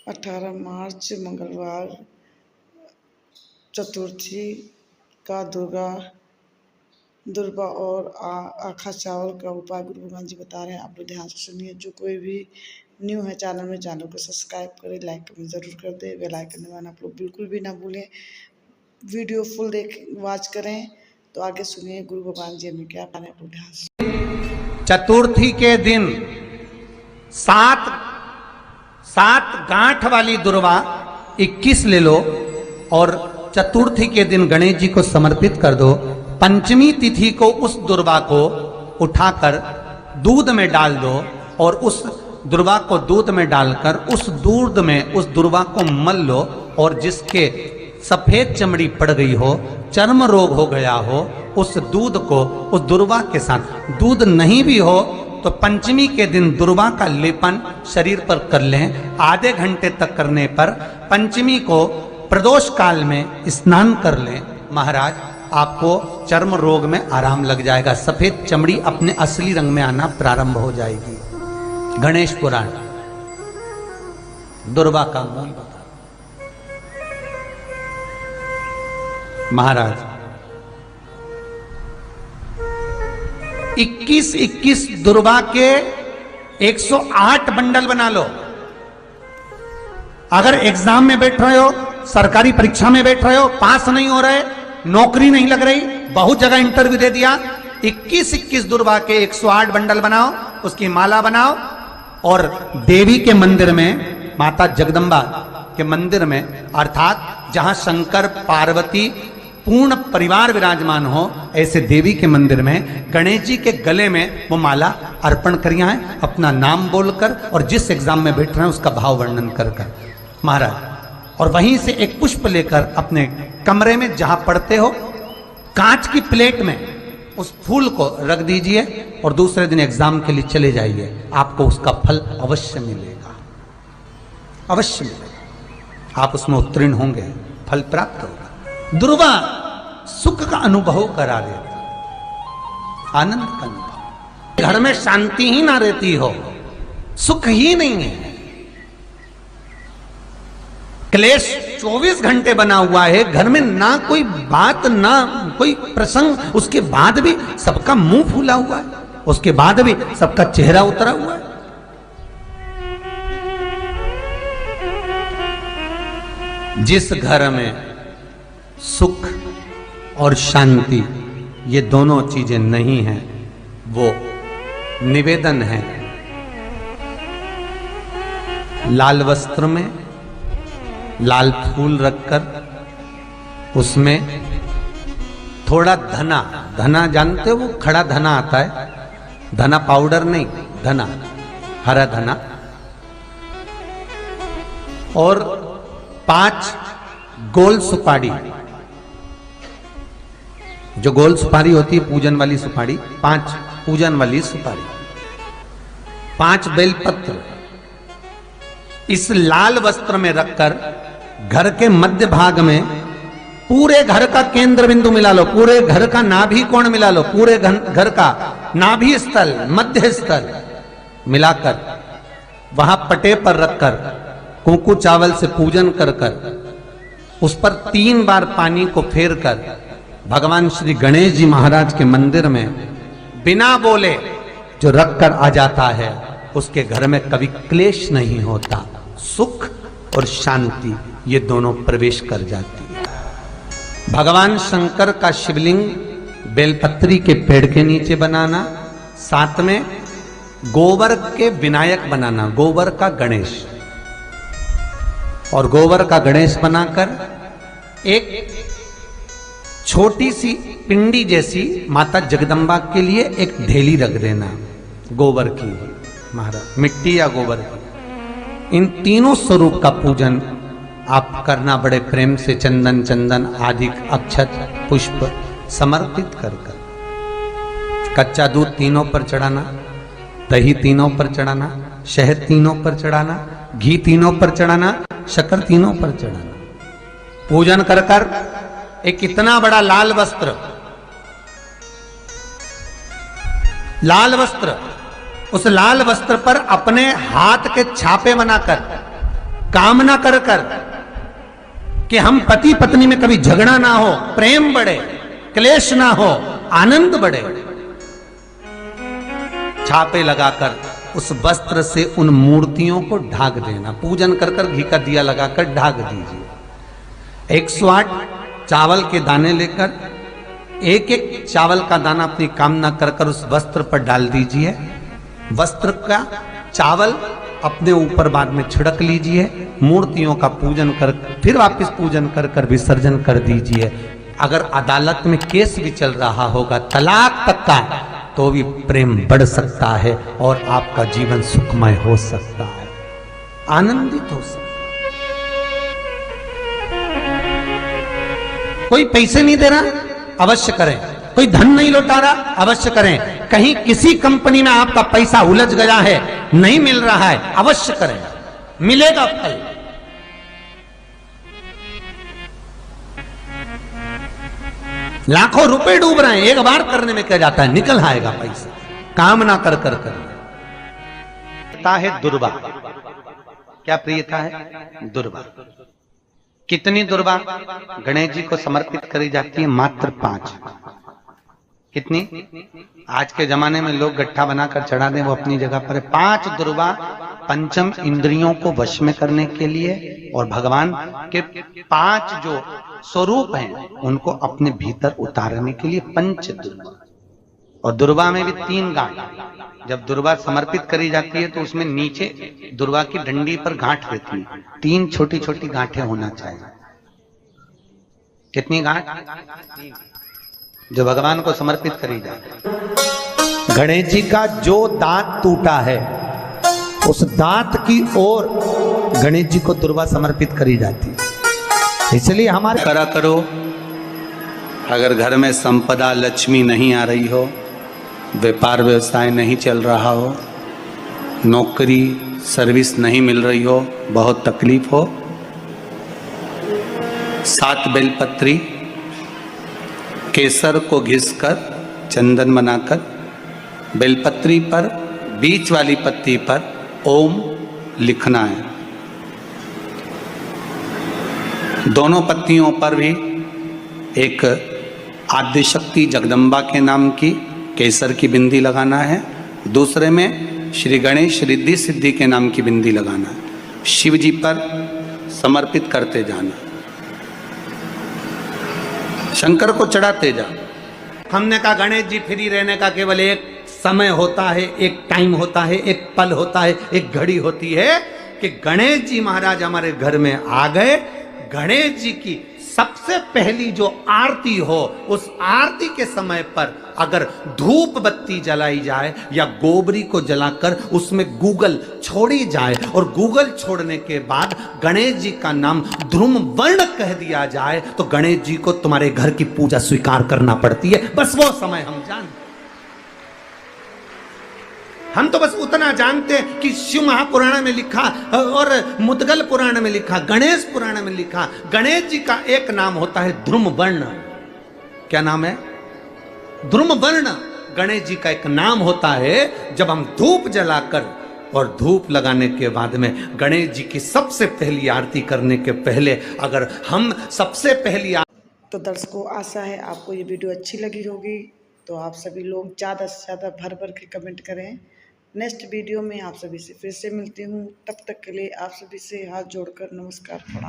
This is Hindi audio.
18 मार्च मंगलवार चतुर्थी का दुर्वा और आखा चावल का उपाय गुरु भगवान जी बता रहे हैं। आप लोग ध्यान से सुनिए। जो कोई भी न्यू है चैनल में, चैनल को सब्सक्राइब करें, लाइक कमेंट जरूर कर दें, बेल आइकन दबाना आप लोग बिल्कुल भी ना भूलें। वीडियो फुल वॉच करें। तो आगे सुनिए गुरु भगवान जी हमें क्या बता रहे हैं। आप लोग ध्यान से। चतुर्थी के दिन सात गांठ वाली दुर्वा 21 ले लो और चतुर्थी के दिन गणेश जी को समर्पित कर दो। पंचमी तिथि को उस दुर्वा को उठाकर दूध में डाल दो और उस दुर्वा को दूध में डालकर उस दूध में उस दुर्वा को मल लो। और जिसके सफेद चमड़ी पड़ गई हो, चर्म रोग हो गया हो, उस दूध को उस दुर्वा के साथ, दूध नहीं भी हो तो पंचमी के दिन दुर्वा का लेपन शरीर पर कर लें। आधे घंटे तक करने पर पंचमी को प्रदोष काल में स्नान कर लें। महाराज, आपको चर्म रोग में आराम लग जाएगा। सफेद चमड़ी अपने असली रंग में आना प्रारंभ हो जाएगी। गणेश पुराण दुर्वा का मूल बता। महाराज, 21 दुर्वा के 108 बंडल बना लो। अगर एग्जाम में बैठ रहे हो, सरकारी परीक्षा में बैठ रहे हो, पास नहीं हो रहे, नौकरी नहीं लग रही, बहुत जगह इंटरव्यू दे दिया, 21 दुर्वा के 108 बंडल बनाओ, उसकी माला बनाओ और देवी के मंदिर में, माता जगदम्बा के मंदिर में, अर्थात जहां शंकर पार्वती पूर्ण परिवार विराजमान हो, ऐसे देवी के मंदिर में गणेश जी के गले में वो माला अर्पण करिए हैं, अपना नाम बोलकर और जिस एग्जाम में बैठ रहे हैं उसका भाव वर्णन कर महाराज। और वहीं से एक पुष्प लेकर अपने कमरे में जहां पढ़ते हो, कांच की प्लेट में उस फूल को रख दीजिए और दूसरे दिन एग्जाम के लिए चले जाइए। आपको उसका फल अवश्य मिलेगा, अवश्य मिलेगा। आप उसमें उत्तीर्ण होंगे, फल प्राप्त होगा। दुर्वा सुख का अनुभव करा देता, आनंद का अनुभव। घर में शांति ही ना रहती हो, सुख ही नहीं है, क्लेश 24 घंटे बना हुआ है घर में, ना कोई बात ना कोई प्रसंग, उसके बाद भी सबका मुंह फूला हुआ है, उसके बाद भी सबका चेहरा उतरा हुआ है। जिस घर में सुख और शांति ये दोनों चीजें नहीं हैं, वो निवेदन है लाल वस्त्र में लाल फूल रखकर उसमें थोड़ा धना जानते हो, वो खड़ा धना आता है, धना पाउडर नहीं, धना, हरा धना, और 5 गोल सुपारी, जो गोल सुपारी होती है पूजन वाली सुपारी, 5 पूजन वाली सुपारी, 5 बेलपत्र इस लाल वस्त्र में रखकर घर के मध्य भाग में पूरे घर का केंद्र बिंदु मिला लो, पूरे घर का नाभि कोण मिला लो, पूरे घर का नाभि स्थल, मध्य स्थल मिलाकर वहां पटे पर रखकर कुंकू चावल से पूजन कर उस पर 3 बार पानी को फेर कर भगवान श्री गणेश जी महाराज के मंदिर में बिना बोले जो रखकर आ जाता है, उसके घर में कभी क्लेश नहीं होता, सुख और शांति ये दोनों प्रवेश कर जाती है। भगवान शंकर का शिवलिंग बेलपत्री के पेड़ के नीचे बनाना, साथ में गोबर के विनायक बनाना, गोबर का गणेश, और गोबर का गणेश बनाकर एक छोटी सी पिंडी जैसी माता जगदम्बा के लिए एक ढेली रख देना गोबर की, महाराज, मिट्टी या गोबर की। इन तीनों स्वरूप का पूजन आप करना बड़े प्रेम से, चंदन आदि अक्षत पुष्प समर्पित कर कच्चा दूध तीनों पर चढ़ाना, दही तीनों पर चढ़ाना, शहद तीनों पर चढ़ाना, घी तीनों पर चढ़ाना, शक्कर तीनों पर चढ़ाना। पूजन कर एक इतना बड़ा लाल वस्त्र, उस लाल वस्त्र पर अपने हाथ के छापे बनाकर कामना कर कर कि हम पति पत्नी में कभी झगड़ा ना हो, प्रेम बढ़े, क्लेश ना हो, आनंद बढ़े। छापे लगाकर उस वस्त्र से उन मूर्तियों को ढाक देना, पूजन कर कर घी का दिया लगाकर ढाक दीजिए। 108 चावल के दाने लेकर एक एक चावल का दाना अपनी कामना कर कर उस वस्त्र पर डाल दीजिए। वस्त्र का चावल अपने ऊपर बाद में छिड़क लीजिए। मूर्तियों का पूजन कर फिर वापस पूजन कर कर विसर्जन कर दीजिए। अगर अदालत में केस भी चल रहा होगा तलाक तक का, तो भी प्रेम बढ़ सकता है और आपका जीवन सुखमय हो सकता है, आनंदित हो सकता है। कोई पैसे नहीं दे रहा, अवश्य करें। कोई धन नहीं लौटा रहा, अवश्य करें। कहीं किसी कंपनी में आपका पैसा उलझ गया है, नहीं मिल रहा है, अवश्य करें, मिलेगा फल। लाखों रुपए डूब रहे हैं, एक बार करने में क्या जाता है, निकल आएगा पैसा। कामना कर कर है दुर्वा। क्या प्रियता है? दुर्वा। कितनी दुर्वा गणेश जी को समर्पित करी जाती है? मात्र 5। कितनी? आज के जमाने में लोग गट्ठा बनाकर चढ़ा दें, वो अपनी जगह पर है। 5 दुर्वा पंचम इंद्रियों को वश में करने के लिए और भगवान के 5 जो स्वरूप हैं उनको अपने भीतर उतारने के लिए 5 दुर्वा। और दुर्वा में भी 3 गांठ। जब दुर्वा समर्पित करी जाती है तो उसमें नीचे दुर्वा की डंडी पर गांठ रहती है, 3 छोटी छोटी गांठें होना चाहिए। कितनी गांठ? जो भगवान को समर्पित करी जाए। गणेश जी का जो दांत टूटा है उस दांत की ओर गणेश जी को दुर्वा समर्पित करी जाती है। इसलिए हमारे करा करो। अगर घर में संपदा लक्ष्मी नहीं आ रही हो, व्यापार व्यवसाय नहीं चल रहा हो, नौकरी सर्विस नहीं मिल रही हो, बहुत तकलीफ हो, 7 बेलपत्री केसर को घिसकर चंदन बनाकर बेलपत्री पर बीच वाली पत्ती पर ओम लिखना है। दोनों पत्तियों पर भी एक आद्यशक्ति जगदम्बा के नाम की केसर की बिंदी लगाना है, दूसरे में श्री गणेश रिद्धि सिद्धि के नाम की बिंदी लगाना है। शिव जी पर समर्पित करते जाना, शंकर को चढ़ाते जा। हमने कहा गणेश जी फ्री रहने का केवल एक समय होता है, एक टाइम होता है, एक पल होता है, एक घड़ी होती है कि गणेश जी महाराज हमारे घर में आ गए। गणेश जी की सबसे पहली जो आरती हो, उस आरती के समय पर अगर धूप बत्ती जलाई जाए या गोबरी को जलाकर उसमें गूगल छोड़ी जाए और गूगल छोड़ने के बाद गणेश जी का नाम ध्रुम वर्ण कह दिया जाए तो गणेश जी को तुम्हारे घर की पूजा स्वीकार करना पड़ती है। बस वो समय हम जानते। हम तो बस उतना जानते हैं कि शिव महापुराण में लिखा और मुद्गल पुराण में लिखा, गणेश पुराण में लिखा, गणेश जी का एक नाम होता है ध्रुम वर्ण। क्या नाम है? ध्रुम वर्ण गणेश जी का एक नाम होता है। जब हम धूप जलाकर और धूप लगाने के बाद में गणेश जी की सबसे पहली आरती करने के पहले अगर हम सबसे पहली तो दर्शकों, आशा है आपको ये वीडियो अच्छी लगी होगी। तो आप सभी लोग ज़्यादा से ज़्यादा भर भर के कमेंट करें। नेक्स्ट वीडियो में आप सभी से फिर से मिलती हूँ। तब तक के लिए आप सभी से हाथ जोड़कर नमस्कार, प्रणाम।